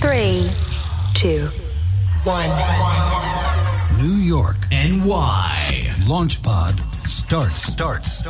3, 2, 1. New York, NY. LaunchPod starts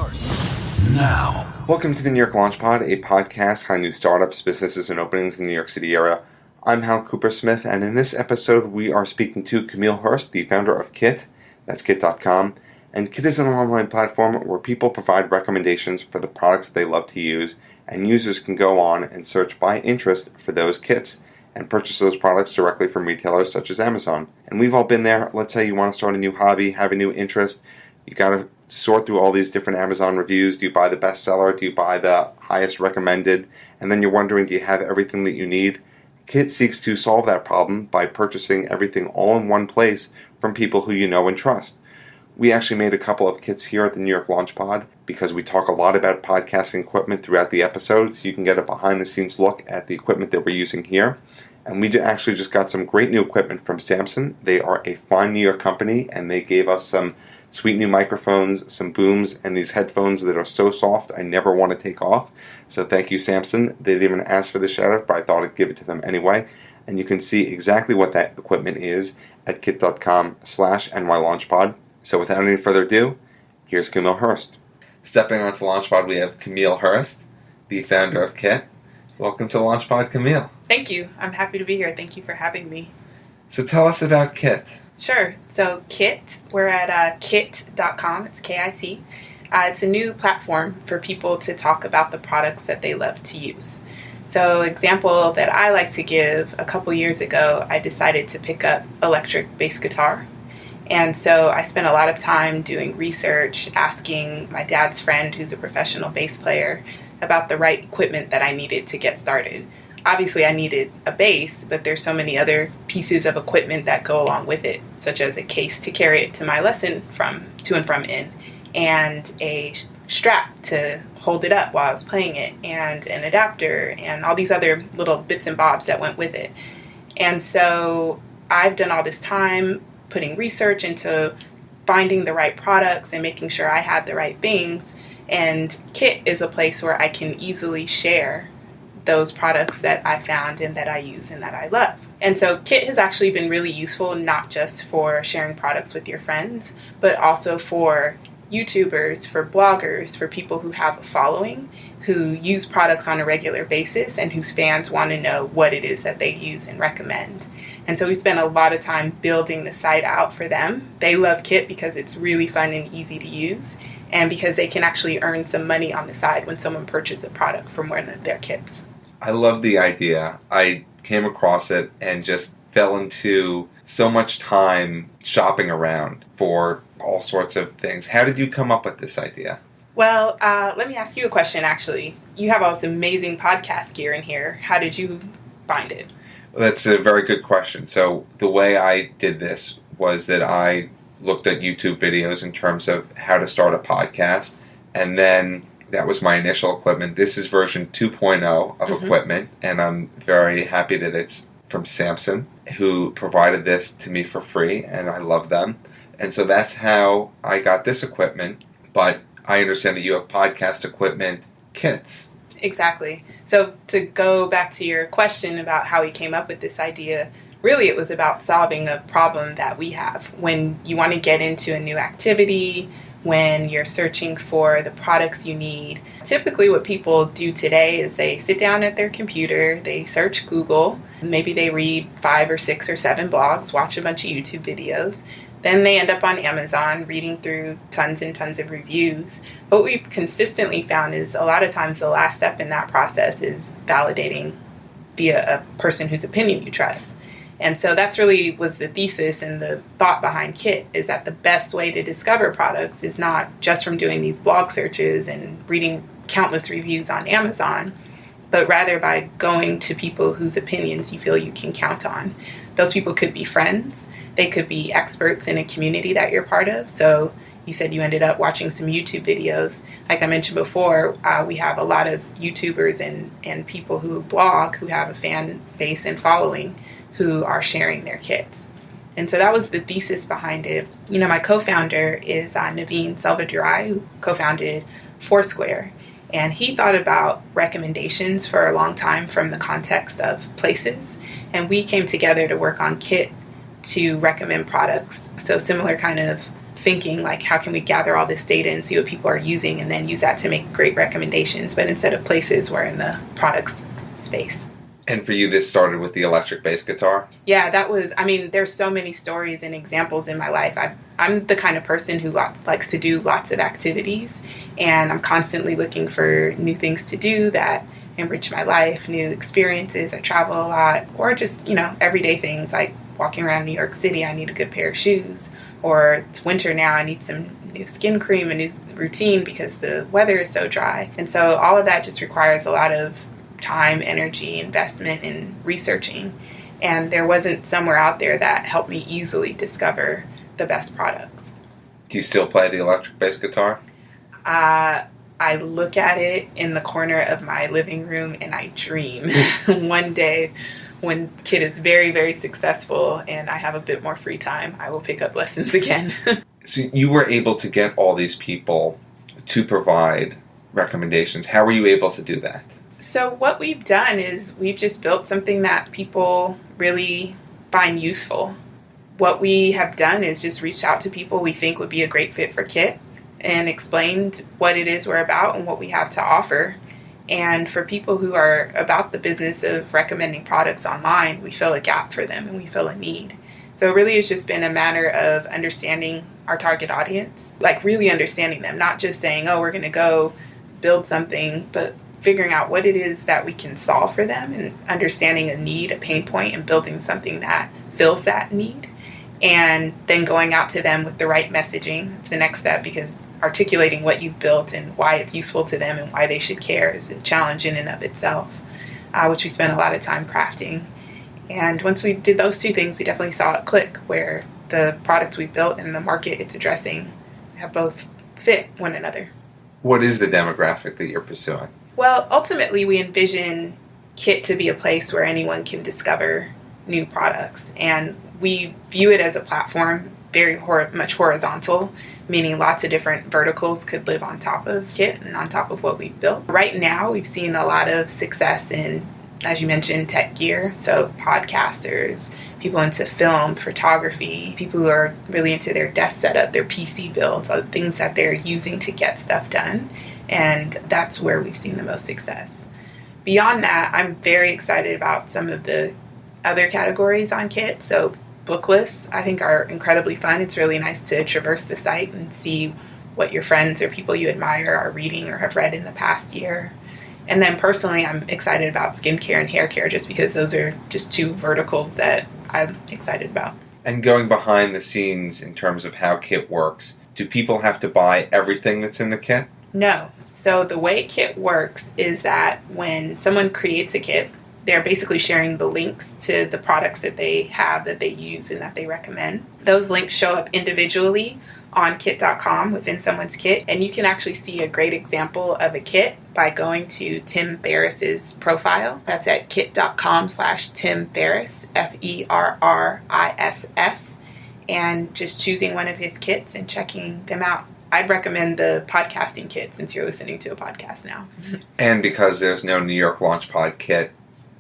now. Welcome to the New York LaunchPod, a podcast on new startups, businesses, and openings in the New York City area. I'm Hal Cooper-Smith, and in this episode, we are speaking to Camille Hearst, the founder of Kit. That's kit.com. And Kit is an online platform where people provide recommendations for the products that they love to use, and users can go on and search by interest for those kits and purchase those products directly from retailers such as Amazon. And we've all been there. Let's say you want to start a new hobby, have a new interest. You got to sort through all these different Amazon reviews. Do you buy the bestseller? Do you buy the highest recommended? And then you're wondering, do you have everything that you need? Kit seeks to solve that problem by purchasing everything all in one place from people who you know and trust. We actually made a couple of kits here at the New York LaunchPod because we talk a lot about podcasting equipment throughout the episodes. You can get a behind-the-scenes look at the equipment that we're using here. And we actually just got some great new equipment from Samson. They are a fine New York company, and they gave us some sweet new microphones, some booms, and these headphones that are so soft I never want to take off. So thank you, Samson. They didn't even ask for the shout-out, but I thought I'd give it to them anyway. And you can see exactly what that equipment is at kit.com/NYLaunchPod. So without any further ado, here's Camille Hearst. Stepping onto LaunchPod, we have Camille Hearst, the founder of Kit. Welcome to LaunchPod, Camille. Thank you. I'm happy to be here. Thank you for having me. So tell us about Kit. Sure. So Kit, we're at kit.com. It's K-I-T. It's a new platform for people to talk about the products that they love to use. So example that I like to give, a couple years ago, I decided to pick up electric bass guitar. And so I spent a lot of time doing research, asking my dad's friend, who's a professional bass player, about the right equipment that I needed to get started. Obviously, I needed a bass, but there's so many other pieces of equipment that go along with it, such as a case to carry it to my lesson to and from in, and a strap to hold it up while I was playing it, and an adapter, and all these other little bits and bobs that went with it. And so I've done all this time putting research into finding the right products and making sure I had the right things. And Kit is a place where I can easily share those products that I found and that I use and that I love. And so Kit has actually been really useful, not just for sharing products with your friends, but also for YouTubers, for bloggers, for people who have a following, who use products on a regular basis and whose fans want to know what it is that they use and recommend. And so we spent a lot of time building the site out for them. They love Kit because it's really fun and easy to use, and because they can actually earn some money on the side when someone purchases a product from one of their kits. I love the idea. I came across it and just fell into so much time shopping around for all sorts of things. How did you come up with this idea? Well, let me ask you a question, actually. You have all this amazing podcast gear in here. How did you find it? That's a very good question. So the way I did this was that I looked at YouTube videos in terms of how to start a podcast, and then that was my initial equipment. This is version 2.0 of equipment, and I'm very happy that it's from Samson, who provided this to me for free, and I love them. And so that's how I got this equipment, but I understand that you have podcast equipment kits. Exactly. So to go back to your question about how we came up with this idea, really it was about solving a problem that we have. When you want to get into a new activity, when you're searching for the products you need, typically what people do today is they sit down at their computer, they search Google, maybe they read 5 or 6 or 7 blogs, watch a bunch of YouTube videos. Then they end up on Amazon reading through tons and tons of reviews. What we've consistently found is a lot of times the last step in that process is validating via a person whose opinion you trust. And so that's really was the thesis and the thought behind Kit, is that the best way to discover products is not just from doing these blog searches and reading countless reviews on Amazon, but rather by going to people whose opinions you feel you can count on. Those people could be friends. They could be experts in a community that you're part of. So you said you ended up watching some YouTube videos. Like I mentioned before, we have a lot of YouTubers and people who blog, who have a fan base and following, who are sharing their kits. And so that was the thesis behind it. You know, my co-founder is Naveen Selvadurai, who co-founded Foursquare. And he thought about recommendations for a long time from the context of places. And we came together to work on Kit to recommend products. So similar kind of thinking, like how can we gather all this data and see what people are using and then use that to make great recommendations. But instead of places, we're in the products space. And for you, this started with the electric bass guitar? Yeah, there's so many stories and examples in my life. I'm the kind of person who likes to do lots of activities, and I'm constantly looking for new things to do that enrich my life, new experiences. I travel a lot, or just, everyday things like walking around New York City, I need a good pair of shoes, or it's winter now, I need some new skin cream, a new routine because the weather is so dry. And so all of that just requires a lot of time, energy, investment in researching. And there wasn't somewhere out there that helped me easily discover the best products. Do you still play the electric bass guitar? I look at it in the corner of my living room and I dream one day when Kit is very, very successful and I have a bit more free time, I will pick up lessons again. So you were able to get all these people to provide recommendations. How were you able to do that? So what we've done is we've just built something that people really find useful. What we have done is just reached out to people we think would be a great fit for Kit and explained what it is we're about and what we have to offer. And for people who are about the business of recommending products online, we fill a gap for them and we fill a need. So it really has just been a matter of understanding our target audience, like really understanding them, not just saying, oh, we're going to go build something, but figuring out what it is that we can solve for them and understanding a need, a pain point, and building something that fills that need. And then going out to them with the right messaging. It's the next step, because articulating what you've built and why it's useful to them and why they should care is a challenge in and of itself, which we spent a lot of time crafting. And once we did those two things, we definitely saw it click, where the products we built and the market it's addressing have both fit one another. What is the demographic that you're pursuing? Well, ultimately, we envision Kit to be a place where anyone can discover new products. And we view it as a platform, very much horizontal, meaning lots of different verticals could live on top of Kit and on top of what we've built. Right now, we've seen a lot of success in, as you mentioned, tech gear. So podcasters, people into film, photography, people who are really into their desk setup, their PC builds, things that they're using to get stuff done. And that's where we've seen the most success. Beyond that, I'm very excited about some of the other categories on Kit. So book lists, I think, are incredibly fun. It's really nice to traverse the site and see what your friends or people you admire are reading or have read in the past year. And then personally, I'm excited about skincare and hair care, just because those are just two verticals that I'm excited about. And going behind the scenes in terms of how Kit works, do people have to buy everything that's in the kit? No. So the way Kit works is that when someone creates a kit, they're basically sharing the links to the products that they have, that they use, and that they recommend. Those links show up individually on kit.com within someone's kit, and you can actually see a great example of a kit by going to Tim Ferriss's profile. That's at kit.com/Tim Ferriss, FERRISS, and just choosing one of his kits and checking them out. I'd recommend the podcasting kit, since you're listening to a podcast now. And because there's no New York Launchpad kit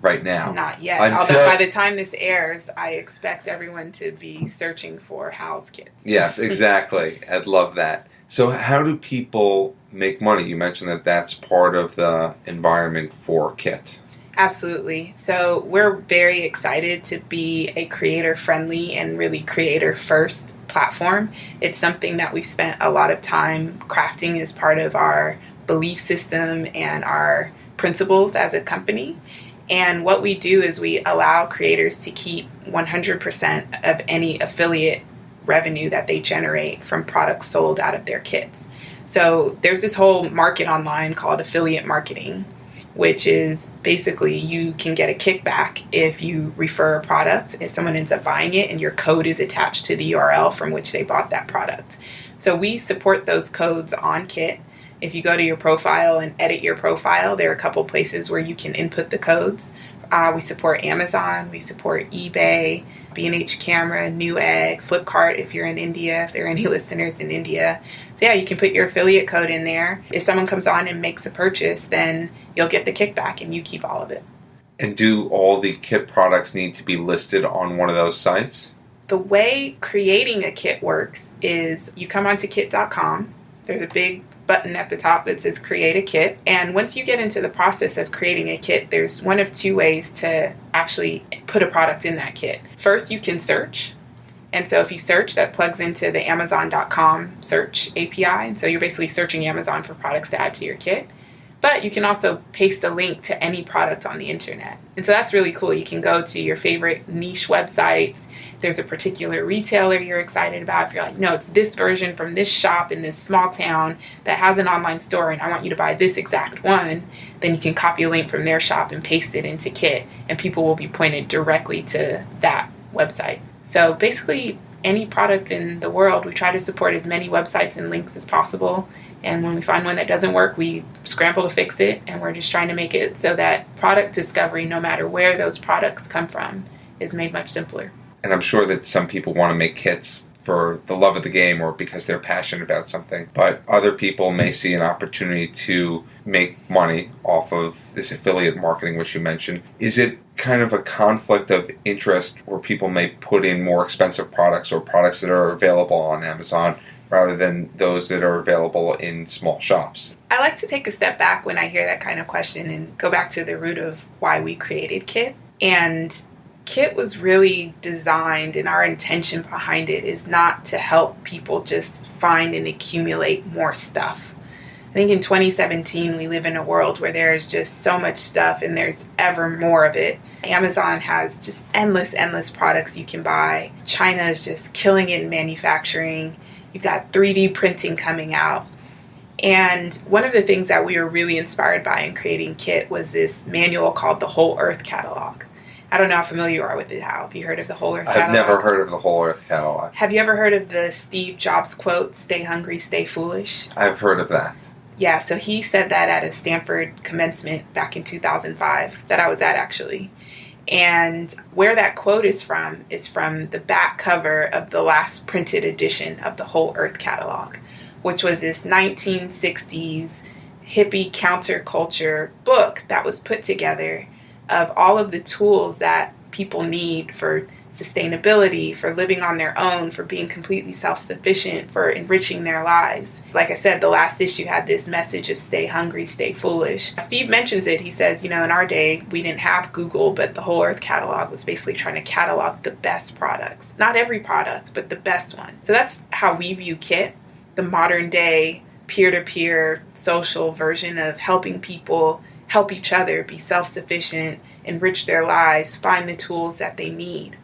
right now. Not yet. Although by the time this airs, I expect everyone to be searching for Hal's kits. Yes, exactly. I'd love that. So how do people make money? You mentioned that that's part of the environment for Kit. Absolutely. So we're very excited to be a creator-friendly and really creator-first platform. It's something that we've spent a lot of time crafting as part of our belief system and our principles as a company. And what we do is we allow creators to keep 100% of any affiliate revenue that they generate from products sold out of their kits. So there's this whole market online called affiliate marketing, which is basically you can get a kickback if you refer a product, if someone ends up buying it and your code is attached to the URL from which they bought that product. So we support those codes on Kit. If you go to your profile and edit your profile, there are a couple places where you can input the codes. We support Amazon, we support eBay, B&H Camera, Newegg, Flipkart if you're in India, if there are any listeners in India. So yeah, you can put your affiliate code in there. If someone comes on and makes a purchase, then you'll get the kickback and you keep all of it. And do all the kit products need to be listed on one of those sites? The way creating a kit works is you come onto kit.com. There's a big button at the top that says create a kit. And once you get into the process of creating a kit, there's one of two ways to actually put a product in that kit. First, you can search. And so if you search, that plugs into the Amazon.com search API. And so you're basically searching Amazon for products to add to your kit. But you can also paste a link to any product on the internet. And so that's really cool. You can go to your favorite niche websites. There's a particular retailer you're excited about. If you're like, no, it's this version from this shop in this small town that has an online store and I want you to buy this exact one, then you can copy a link from their shop and paste it into Kit, and people will be pointed directly to that website. So basically, any product in the world, we try to support as many websites and links as possible. And when we find one that doesn't work, we scramble to fix it. And we're just trying to make it so that product discovery, no matter where those products come from, is made much simpler. And I'm sure that some people want to make kits for the love of the game or because they're passionate about something. But other people may see an opportunity to make money off of this affiliate marketing, which you mentioned. Is it kind of a conflict of interest where people may put in more expensive products or products that are available on Amazon rather than those that are available in small shops? I like to take a step back when I hear that kind of question and go back to the root of why we created Kit. And Kit was really designed, and our intention behind it is not to help people just find and accumulate more stuff. I think in 2017, we live in a world where there's just so much stuff and there's ever more of it. Amazon has just endless products you can buy. China is just killing it in manufacturing. You've got 3D printing coming out. And one of the things that we were really inspired by in creating Kit was this manual called the Whole Earth Catalog. I don't know how familiar you are with it, Hal. Have you heard of the Whole Earth Catalog? I've never heard of the Whole Earth Catalog. Have you ever heard of the Steve Jobs quote, "Stay hungry, stay foolish"? I've heard of that. Yeah, so he said that at a Stanford commencement back in 2005 that I was at, actually. And where that quote is from the back cover of the last printed edition of the Whole Earth Catalog, which was this 1960s hippie counterculture book that was put together of all of the tools that people need for sustainability, for living on their own, for being completely self-sufficient, for enriching their lives. Like I said, the last issue had this message of stay hungry, stay foolish. Steve mentions it. He says, in our day, we didn't have Google, but the Whole Earth Catalog was basically trying to catalog the best products. Not every product, but the best one. So that's how we view Kit, the modern day peer-to-peer social version of helping people help each other be self-sufficient, enrich their lives, find the tools that they need.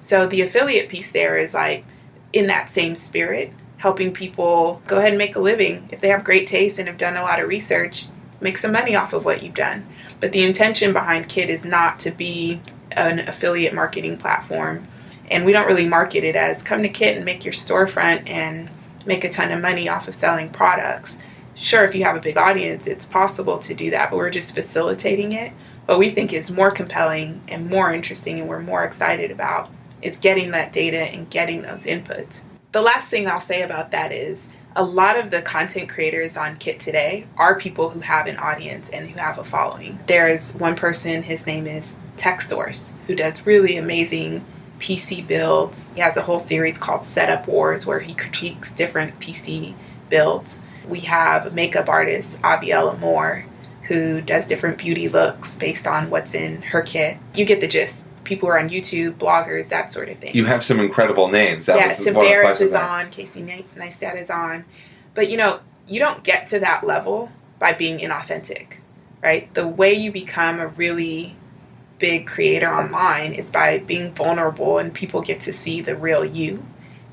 So the affiliate piece there is like in that same spirit, helping people go ahead and make a living. If they have great taste and have done a lot of research, make some money off of what you've done. But the intention behind Kit is not to be an affiliate marketing platform. And we don't really market it as come to Kit and make your storefront and make a ton of money off of selling products. Sure, if you have a big audience, it's possible to do that, but we're just facilitating it. What we think is more compelling and more interesting and we're more excited about is getting that data and getting those inputs. The last thing I'll say about that is a lot of the content creators on Kit today are people who have an audience and who have a following. There is one person, his name is TechSource, who does really amazing PC builds. He has a whole series called Setup Wars where he critiques different PC builds. We have a makeup artist, Aviella Moore, who does different beauty looks based on what's in her kit. You get the gist. People who are on YouTube, bloggers, that sort of thing. You have some incredible names. Tim Barris is on, Casey Neistat is on. But you don't get to that level by being inauthentic, right? The way you become a really big creator online is by being vulnerable and people get to see the real you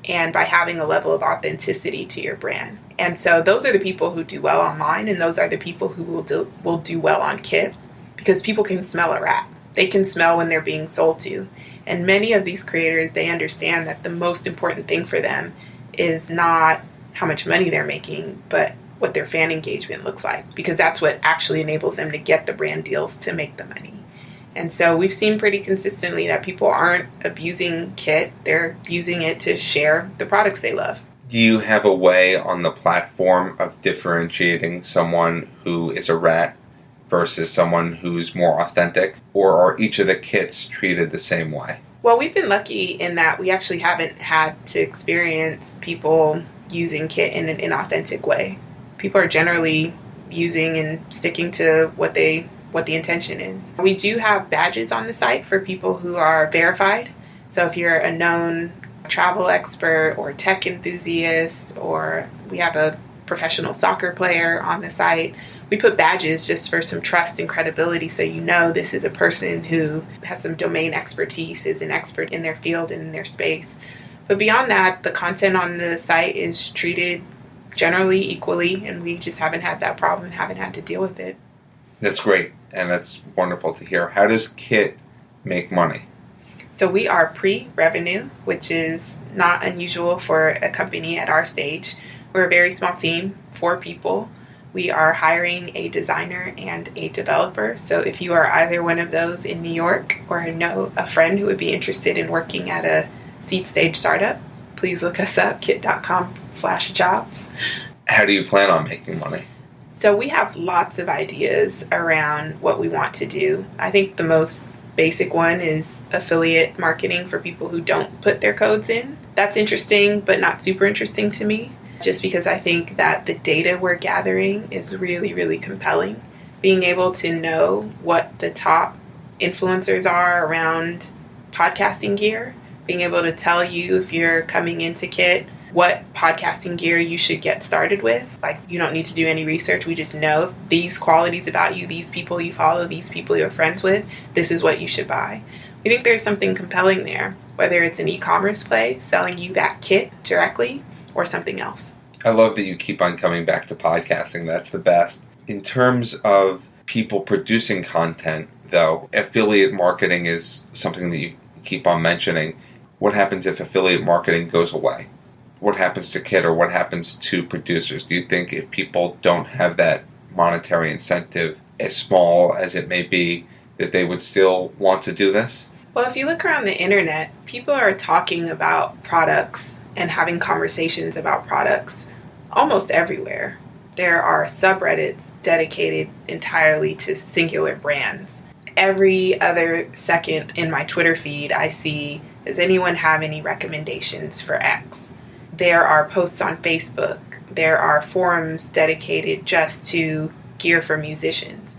and by having a level of authenticity to your brand. And so those are the people who do well online and those are the people who will do well on Kit because people can smell a rat. They can smell when they're being sold to. And many of these creators, they understand that the most important thing for them is not how much money they're making, but what their fan engagement looks like, because that's what actually enables them to get the brand deals to make the money. And so we've seen pretty consistently that people aren't abusing Kit. They're using it to share the products they love. Do you have a way on the platform of differentiating someone who is a rat versus someone who's more authentic? Or are each of the kits treated the same way? Well, we've been lucky in that we actually haven't had to experience people using Kit in an inauthentic way. People are generally using and sticking to what the intention is. We do have badges on the site for people who are verified. So if you're a known travel expert or tech enthusiast, or we have a professional soccer player on the site, we put badges just for some trust and credibility, so you know this is a person who has some domain expertise, is an expert in their field and in their space. But beyond that, the content on the site is treated generally equally, and we just haven't had that problem and haven't had to deal with it. That's great, and that's wonderful to hear. How does Kit make money? So we are pre-revenue, which is not unusual for a company at our stage. We're a very small team, 4 people. We are hiring a designer and a developer. So if you are either one of those in New York or know a friend who would be interested in working at a seed stage startup, please look us up, kit.com/jobs. How do you plan on making money? So we have lots of ideas around what we want to do. I think the most basic one is affiliate marketing for people who don't put their codes in. That's interesting, but not super interesting to me, just because I think that the data we're gathering is really, really compelling. Being able to know what the top influencers are around podcasting gear, being able to tell you if you're coming into Kit what podcasting gear you should get started with. Like, you don't need to do any research. We just know these qualities about you, these people you follow, these people you're friends with, this is what you should buy. We think there's something compelling there, whether it's an e-commerce play, selling you that kit directly, or something else. I love that you keep on coming back to podcasting. That's the best. In terms of people producing content, though, affiliate marketing is something that you keep on mentioning. What happens if affiliate marketing goes away? What happens to Kit, or what happens to producers? Do you think if people don't have that monetary incentive, as small as it may be, that they would still want to do this? Well, if you look around the internet, people are talking about products and having conversations about products almost everywhere. There are subreddits dedicated entirely to singular brands. Every other second in my Twitter feed, I see, does anyone have any recommendations for X? There are posts on Facebook. There are forums dedicated just to gear for musicians.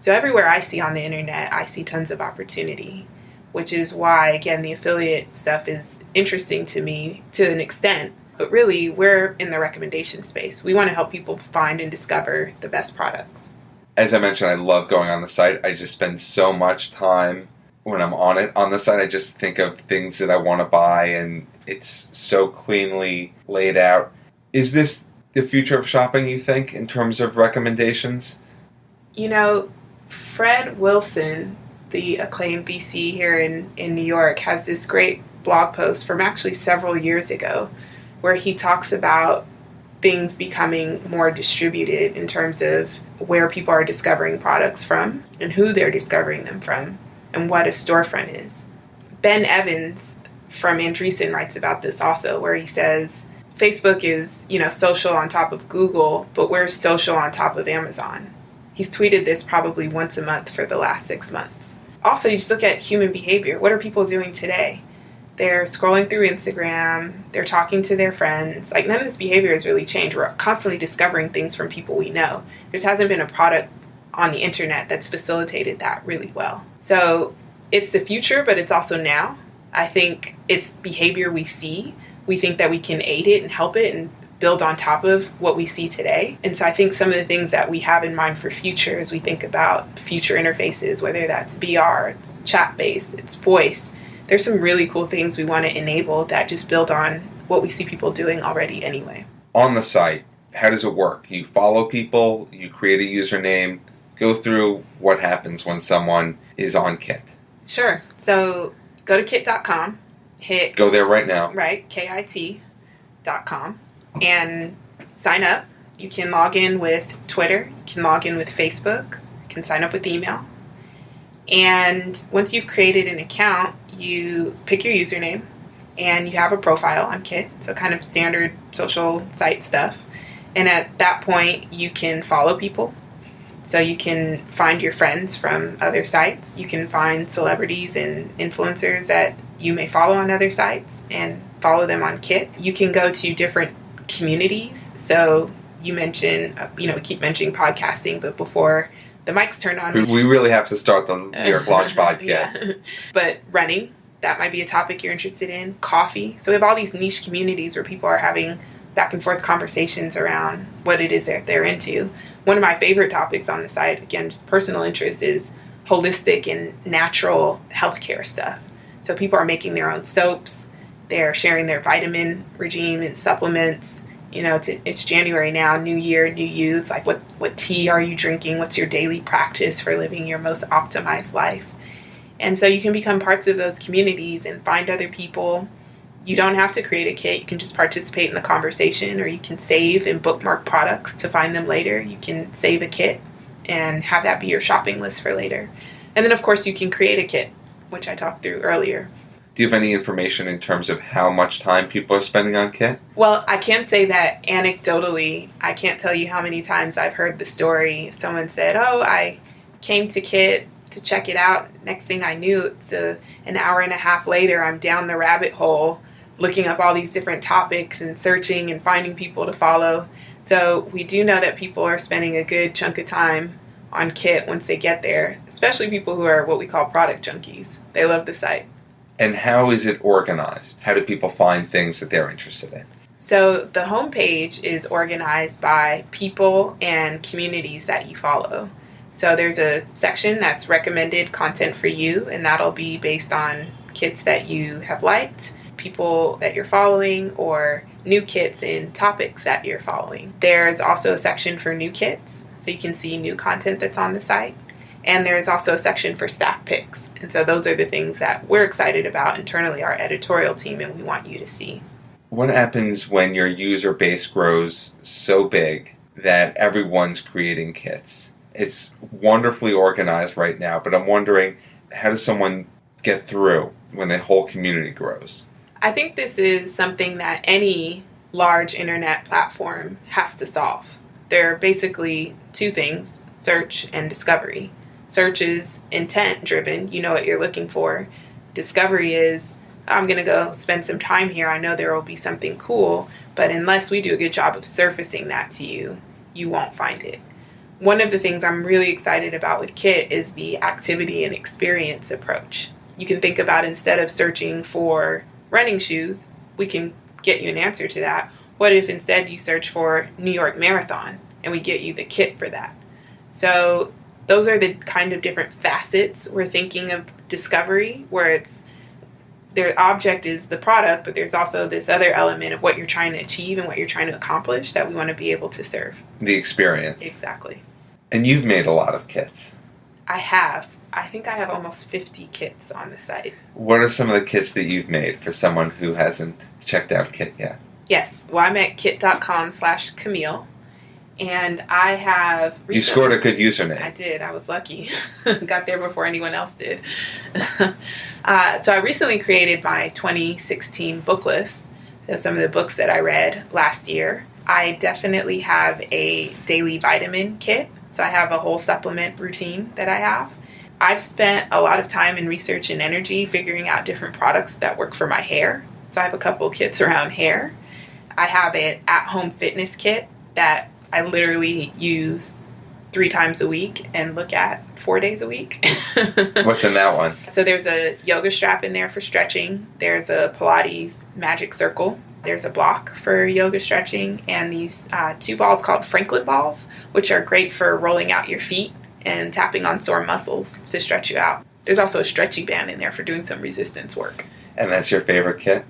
So everywhere I see on the internet, I see tons of opportunity, which is why, again, the affiliate stuff is interesting to me to an extent. But really, we're in the recommendation space. We want to help people find and discover the best products. As I mentioned, I love going on the site. I just spend so much time when I'm on it. On the site, I just think of things that I want to buy, and it's so cleanly laid out. Is this the future of shopping, you think, in terms of recommendations? You know, Fred Wilson, the acclaimed VC here in New York, has this great blog post from actually several years ago where he talks about things becoming more distributed in terms of where people are discovering products from and who they're discovering them from and what a storefront is. Ben Evans from Andreessen writes about this also, where he says Facebook is, social on top of Google, but we're social on top of Amazon. He's tweeted this probably once a month for the last 6 months. Also, you just look at human behavior. What are people doing today? They're scrolling through Instagram. They're talking to their friends. Like, none of this behavior has really changed. We're constantly discovering things from people we know. There hasn't been a product on the internet that's facilitated that really well. So it's the future, but it's also now. I think it's behavior we see. We think that we can aid it and help it and build on top of what we see today. And so I think some of the things that we have in mind for future as we think about future interfaces, whether that's VR, it's chat-based, it's voice, there's some really cool things we want to enable that just build on what we see people doing already anyway. On the site, how does it work? You follow people, you create a username, go through what happens when someone is on Kit. Sure. So go to kit.com, go there right now. Right, KIT.com, and sign up. You can log in with Twitter, you can log in with Facebook, you can sign up with email. And once you've created an account, you pick your username and you have a profile on Kit. So kind of standard social site stuff. And at that point, you can follow people. So you can find your friends from other sites. You can find celebrities and influencers that you may follow on other sites and follow them on Kit. You can go to different communities. So you mentioned, we keep mentioning podcasting, but before the mics turn on. We really have to start the New York Launch Pod. Yeah. But running, that might be a topic you're interested in. Coffee. So we have all these niche communities where people are having back and forth conversations around what it is that they're into. One of my favorite topics on the site, again, just personal interest, is holistic and natural healthcare stuff. So people are making their own soaps. They're sharing their vitamin regime and supplements. It's January now, new year, new you. It's like, what tea are you drinking? What's your daily practice for living your most optimized life? And so you can become parts of those communities and find other people. You don't have to create a kit. You can just participate in the conversation, or you can save and bookmark products to find them later. You can save a kit and have that be your shopping list for later. And then, of course, you can create a kit, which I talked through earlier. Do you have any information in terms of how much time people are spending on Kit? Well, I can say that anecdotally, I can't tell you how many times I've heard the story. Someone said, I came to Kit to check it out. Next thing I knew, it's an hour and a half later, I'm down the rabbit hole looking up all these different topics and searching and finding people to follow. So we do know that people are spending a good chunk of time on Kit once they get there, especially people who are what we call product junkies. They love the site. And how is it organized? How do people find things that they're interested in? So the homepage is organized by people and communities that you follow. So there's a section that's recommended content for you, and that'll be based on kits that you have liked, people that you're following, or new kits in topics that you're following. There's also a section for new kits, so you can see new content that's on the site. And there's also a section for staff picks. And so those are the things that we're excited about internally, our editorial team, and we want you to see. What happens when your user base grows so big that everyone's creating kits? It's wonderfully organized right now, but I'm wondering, how does someone get through when the whole community grows? I think this is something that any large internet platform has to solve. There are basically two things: search and discovery. Search is intent driven. You know what you're looking for. Discovery is, I'm going to go spend some time here. I know there will be something cool, but unless we do a good job of surfacing that to you, you won't find it. One of the things I'm really excited about with Kit is the activity and experience approach. You can think about, instead of searching for running shoes, we can get you an answer to that. What if instead you search for New York Marathon and we get you the kit for that? So those are the kind of different facets we're thinking of discovery, where it's their object is the product, but there's also this other element of what you're trying to achieve and what you're trying to accomplish that we want to be able to serve. The experience. Exactly. And you've made a lot of kits. I have. I think I have almost 50 kits on the site. What are some of the kits that you've made for someone who hasn't checked out Kit yet? Yes. Well, I'm at kit.com/Camille. And I have... You scored a good username. I did. I was lucky. Got there before anyone else did. So I recently created my 2016 book list. So some of the books that I read last year. I definitely have a daily vitamin kit. So I have a whole supplement routine that I have. I've spent a lot of time in research and energy figuring out different products that work for my hair. So I have a couple kits around hair. I have an at-home fitness kit that I literally use 3 times a week and look at 4 days a week. What's in that one? So there's a yoga strap in there for stretching. There's a Pilates magic circle. There's a block for yoga stretching. And these 2 balls called Franklin balls, which are great for rolling out your feet and tapping on sore muscles to stretch you out. There's also a stretchy band in there for doing some resistance work. And that's your favorite kit?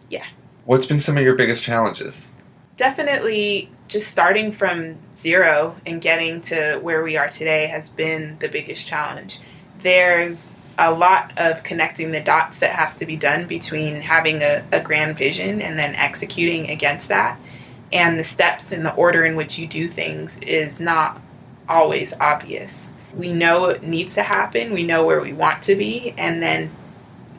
Yeah. What's been some of your biggest challenges? Definitely just starting from zero and getting to where we are today has been the biggest challenge. There's a lot of connecting the dots that has to be done between having a grand vision and then executing against that. And the steps and the order in which you do things is not always obvious. We know what needs to happen. We know where we want to be. And then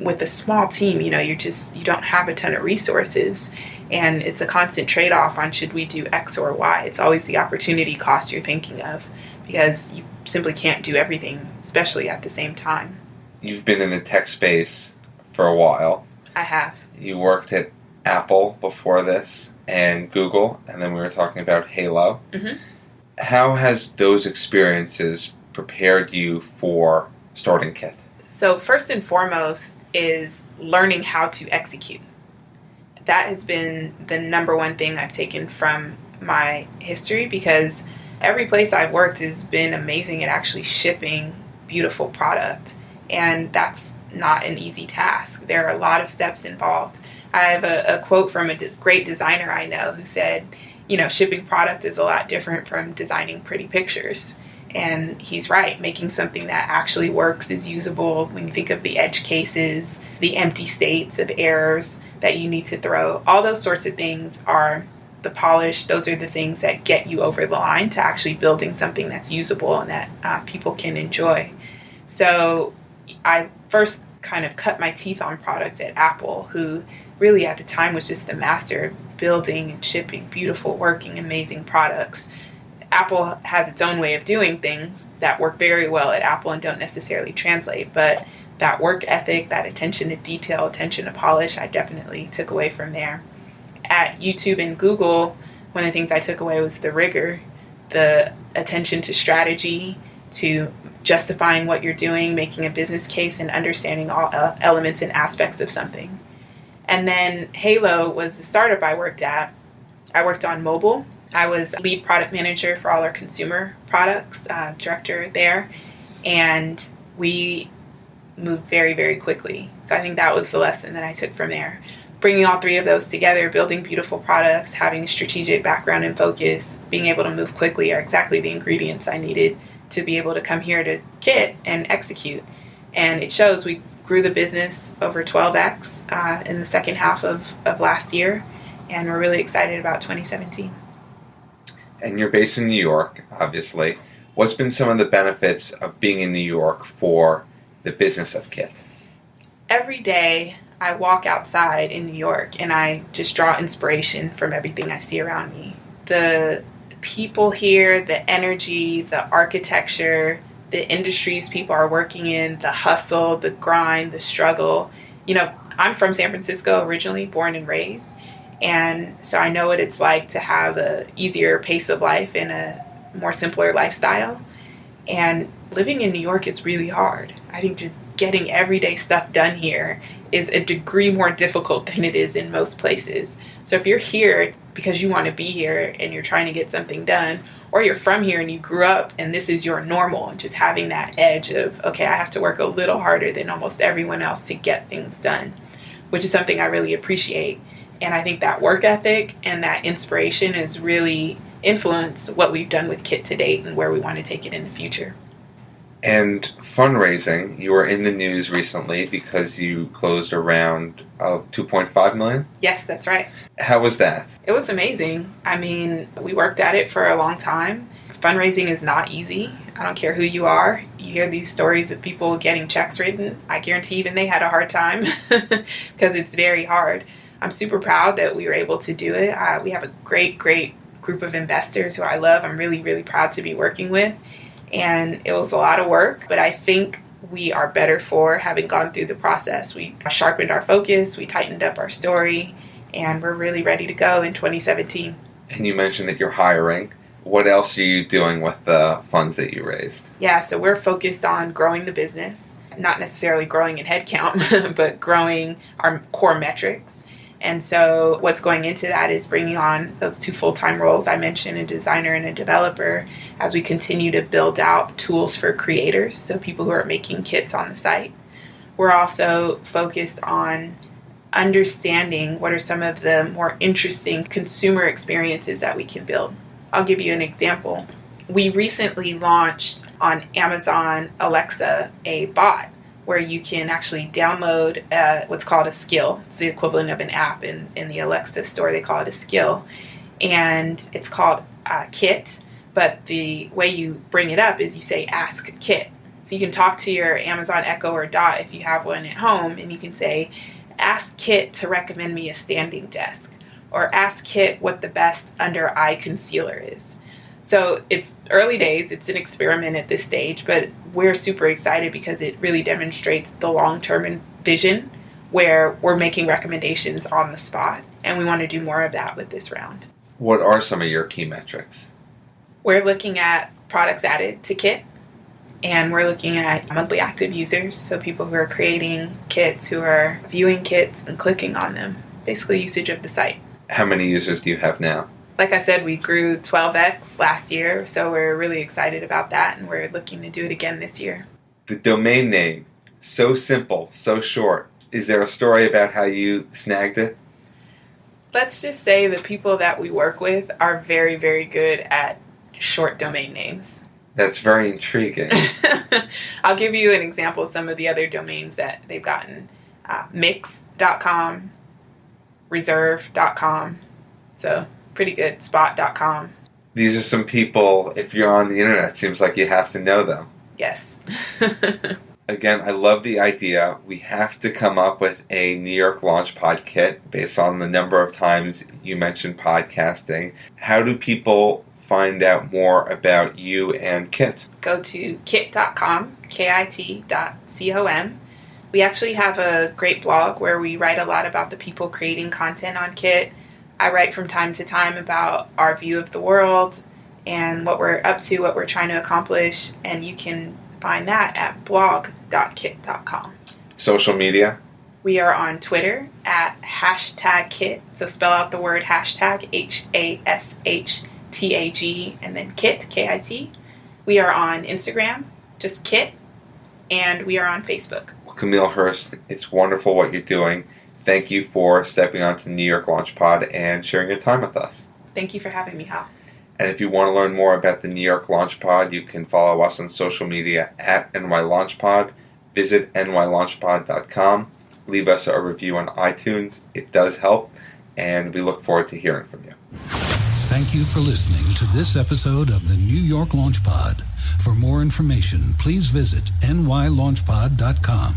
with a small team, you don't have a ton of resources. And it's a constant trade-off on should we do X or Y. It's always the opportunity cost you're thinking of because you simply can't do everything, especially at the same time. You've been in the tech space for a while. I have. You worked at Apple before this and Google, and then we were talking about Halo. Mm-hmm. How has those experiences prepared you for starting Kit? So first and foremost is learning how to execute. That has been the number one thing I've taken from my history because every place I've worked has been amazing at actually shipping beautiful product. And that's not an easy task. There are a lot of steps involved. I have a quote from a great designer I know who said, shipping product is a lot different from designing pretty pictures. And he's right. Making something that actually works is usable. When you think of the edge cases, the empty states of errors that you need to throw, all those sorts of things are the polish. Those are the things that get you over the line to actually building something that's usable and that people can enjoy. So I first kind of cut my teeth on product at Apple, who really at the time was just the master of building and shipping beautiful, working, amazing products. Apple has its own way of doing things that work very well at Apple and don't necessarily translate, but that work ethic, that attention to detail, attention to polish, I definitely took away from there. At YouTube and Google, one of the things I took away was the rigor, the attention to strategy, to justifying what you're doing, making a business case, and understanding all elements and aspects of something. And then Halo was the startup I worked at. I worked on mobile. I was lead product manager for all our consumer products, director there, and we moved very, very quickly. So I think that was the lesson that I took from there. Bringing all three of those together, building beautiful products, having a strategic background and focus, being able to move quickly are exactly the ingredients I needed to be able to come here to Kit and execute. And it shows. We grew the business over 12x in the second half of last year, and we're really excited about 2017. And you're based in New York, obviously. What's been some of the benefits of being in New York for the business of Kit? Every day I walk outside in New York and I just draw inspiration from everything I see around me. The people here, the energy, the architecture, the industries people are working in, the hustle, the grind, the struggle. I'm from San Francisco originally, born and raised. And so I know what it's like to have a easier pace of life and a more simpler lifestyle. And living in New York is really hard. I think just getting everyday stuff done here is a degree more difficult than it is in most places. So if you're here, it's because you want to be here and you're trying to get something done, or you're from here and you grew up and this is your normal, and just having that edge of, okay, I have to work a little harder than almost everyone else to get things done, which is something I really appreciate. And I think that work ethic and that inspiration has really influenced what we've done with Kit to date and where we want to take it in the future. And fundraising, you were in the news recently because you closed a round of $2.5 million? Yes, that's right. How was that? It was amazing. I mean, we worked at it for a long time. Fundraising is not easy. I don't care who you are. You hear these stories of people getting checks written. I guarantee even they had a hard time because it's very hard. I'm super proud that we were able to do it. We have a great group of investors who I love. I'm really, really proud to be working with. And it was a lot of work, but I think we are better for having gone through the process. We sharpened our focus, we tightened up our story, and we're really ready to go in 2017. And you mentioned that you're hiring. What else are you doing with the funds that you raised? Yeah, so we're focused on growing the business, not necessarily growing in headcount, but growing our core metrics. And so what's going into that is bringing on those 2 full-time roles I mentioned, a designer and a developer, as we continue to build out tools for creators, so people who are making kits on the site. We're also focused on understanding what are some of the more interesting consumer experiences that we can build. I'll give you an example. We recently launched on Amazon Alexa a bot where you can actually download what's called a skill. It's the equivalent of an app in the Alexa store. They call it a skill. And it's called Kit, but the way you bring it up is you say, ask Kit. So you can talk to your Amazon Echo or Dot if you have one at home, and you can say, ask Kit to recommend me a standing desk, or ask Kit what the best under eye concealer is. So it's early days, it's an experiment at this stage, but we're super excited because it really demonstrates the long-term vision where we're making recommendations on the spot, and we want to do more of that with this round. What are some of your key metrics? We're looking at products added to Kit, and we're looking at monthly active users, so people who are creating kits, who are viewing kits and clicking on them, basically usage of the site. How many users do you have now? Like I said, we grew 12x last year, so we're really excited about that, and we're looking to do it again this year. The domain name, so simple, so short. Is there a story about how you snagged it? Let's just say the people that we work with are very, very good at short domain names. That's very intriguing. I'll give you an example of some of the other domains that they've gotten. Mix.com, reserve.com, so pretty good, spot.com. These are some people, if you're on the internet, it seems like you have to know them. Yes. Again, I love the idea. We have to come up with a New York Launchpad kit based on the number of times you mentioned podcasting. How do people find out more about you and Kit? Go to kit.com, kit.com. We actually have a great blog where we write a lot about the people creating content on Kit. I write from time to time about our view of the world and what we're up to, what we're trying to accomplish, and you can find that at blog.kit.com. Social media? We are on Twitter at #Kit, so spell out the word hashtag, HASHTAG, and then Kit, K-I-T. We are on Instagram, just Kit, and we are on Facebook. Well, Camille Hearst, it's wonderful what you're doing. Thank you for stepping onto the New York Launchpad and sharing your time with us. Thank you for having me, Hal. And if you want to learn more about the New York Launchpad, you can follow us on social media at NYLaunchpad. Visit nylaunchpad.com. Leave us a review on iTunes. It does help, and we look forward to hearing from you. Thank you for listening to this episode of the New York Launchpad. For more information, please visit nylaunchpad.com.